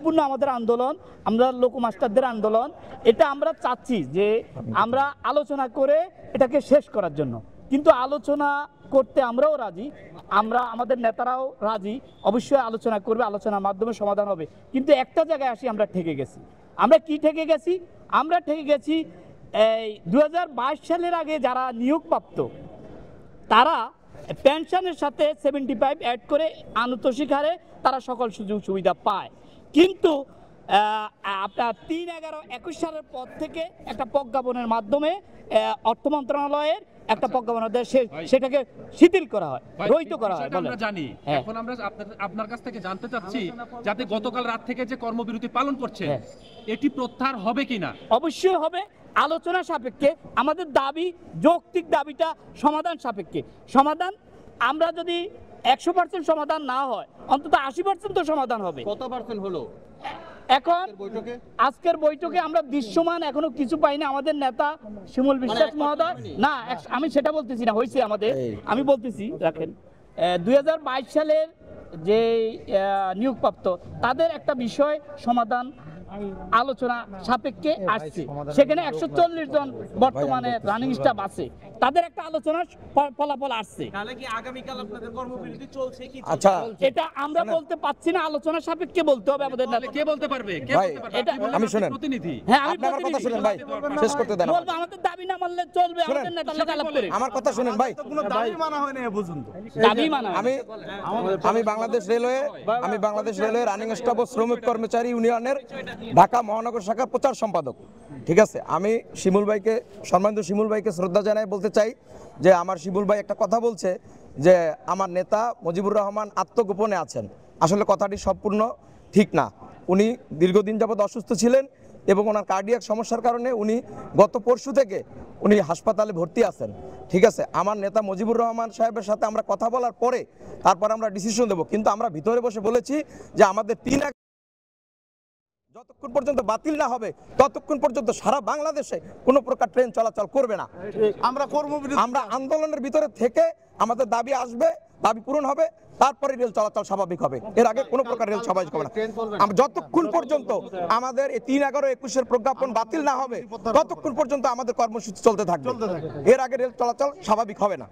শান্তিপূর্ণ আমাদের আন্দোলন, আমরা লোকমাস্টারদের আন্দোলন, এটা আমরা চাচ্ছি যে আমরা আলোচনা করে এটাকে শেষ করার জন্য। কিন্তু আলোচনা করতে আমরাও রাজি, আমাদের নেতারাও রাজি, অবশ্যই আলোচনা করবে, আলোচনার মাধ্যমে সমাধান হবে। কিন্তু একটা জায়গায় আসি আমরা ঠেকে গেছি। আমরা কি ঠেকে গেছি? আমরা ঠেকে গেছি এই 2022 সালের আগে যারা নিয়োগপ্রাপ্ত তারা পেনশনের সাথে 75 অ্যাড করে আনুতোষিক হারে তারা সকল সুযোগ সুবিধা পায়। কিন্তু আপনার 3/11/21 সালের পর থেকে একটা প্রজ্ঞাপনের মাধ্যমে অর্থ মন্ত্রণালয়ের একটা প্রজ্ঞাপন সেটাকে শিথিল করা হয়, রহিত করা হয়। আমরা জানি, এখন আমরা আপনার কাছ থেকে জানতে চাচ্ছি যাতে গতকাল রাত থেকে যে কর্মবিরতি পালন করছেন এটি প্রত্যাহার হবে কিনা? অবশ্যই হবে, আলোচনা সাপেক্ষে। আমাদের দাবি, যৌক্তিক দাবিটা সমাধান সাপেক্ষে। সমাধান আমরা যদি 100% সমাধান না হয় অন্তত 80% তো সমাধান হবে। কত পার্সেন্ট হলো এখন আজকের বৈঠকে আমরা দৃশ্যমান এখনো কিছু পাইনি। আমাদের নেতা শিমুল বিশ্বাস মহোদয়, না আমি সেটা বলতেছি না, হয়েছে আমাদের, আমি বলতেছি রাখেন 2022 সালের যে নিয়োগপ্রাপ্ত তাদের একটা বিষয় সমাধান আলোচনা সাপেক্ষে আসছে, সেখানে 140 জন বর্তমানে রানিং স্টাফ আছে, তাদের একটা আলোচনার ফলাফল আসছে। তাহলে কি আগামীকাল আপনাদের কর্মবিরতি চলছে কি? আচ্ছা, এটা আমরা বলতে পাচ্ছি না, আলোচনা সাপেক্ষে বলতে হবে আমাদের। কে বলতে পারবে? এটা আমি শুনেন, প্রতিনিধি। হ্যাঁ, আমি আমার কথা শুনেন ভাই, শেষ করতে দেন। বলবো আমাদের দাবি না মানলে চলবে, আমাদের নেতা আলাপ করে। আমার কথা শুনেন ভাই, কোনো দাবি মানা হয় না এ পর্যন্ত। দাবি মানা আমি বাংলাদেশ রেলওয়ে রানিং স্টাফ ও শ্রমিক কর্মচারী ইউনিয়নের ঢাকা মহানগর শাখার প্রচার সম্পাদক। ঠিক আছে, আমি শিমুল ভাইকে, সম্মানিত শিমুল ভাইকে শ্রদ্ধা জানাই বলতে চাই যে আমার শিমুল ভাই একটা কথা বলছে যে আমার নেতা মুজিবুর রহমান আত্মগোপনে আছেন। আসলে কথাটি সম্পূর্ণ ঠিক না। উনি দীর্ঘদিন যাবৎ অসুস্থ ছিলেন এবং ওনার কার্ডিয়াক সমস্যার কারণে উনি গত পরশু থেকে উনি হাসপাতালে ভর্তি আছেন। ঠিক আছে, আমার নেতা মুজিবুর রহমান সাহেবের সাথে আমরা কথা বলার পরে তারপর আমরা ডিসিশন দেব। কিন্তু আমরা ভিতরে বসে বলেছি যে আমাদের 3 যতক্ষণ পর্যন্ত বাতিল না হবে ততক্ষণ পর্যন্ত সারা বাংলাদেশে কোনো প্রকার ট্রেন চলাচল করবে না। আমরা আন্দোলনের ভিতরে থেকে আমাদের দাবি আসবে, দাবি পূরণ হবে, তারপরে রেল চলাচল স্বাভাবিক হবে। এর আগে কোনো প্রকার রেল স্বাভাবিক হবে না। আমরা যতক্ষণ পর্যন্ত আমাদের এই 3/11/21 প্রজ্ঞাপন বাতিল না হবে ততক্ষণ পর্যন্ত আমাদের কর্মসূচি চলতে থাকবে। এর আগে রেল চলাচল স্বাভাবিক হবে না।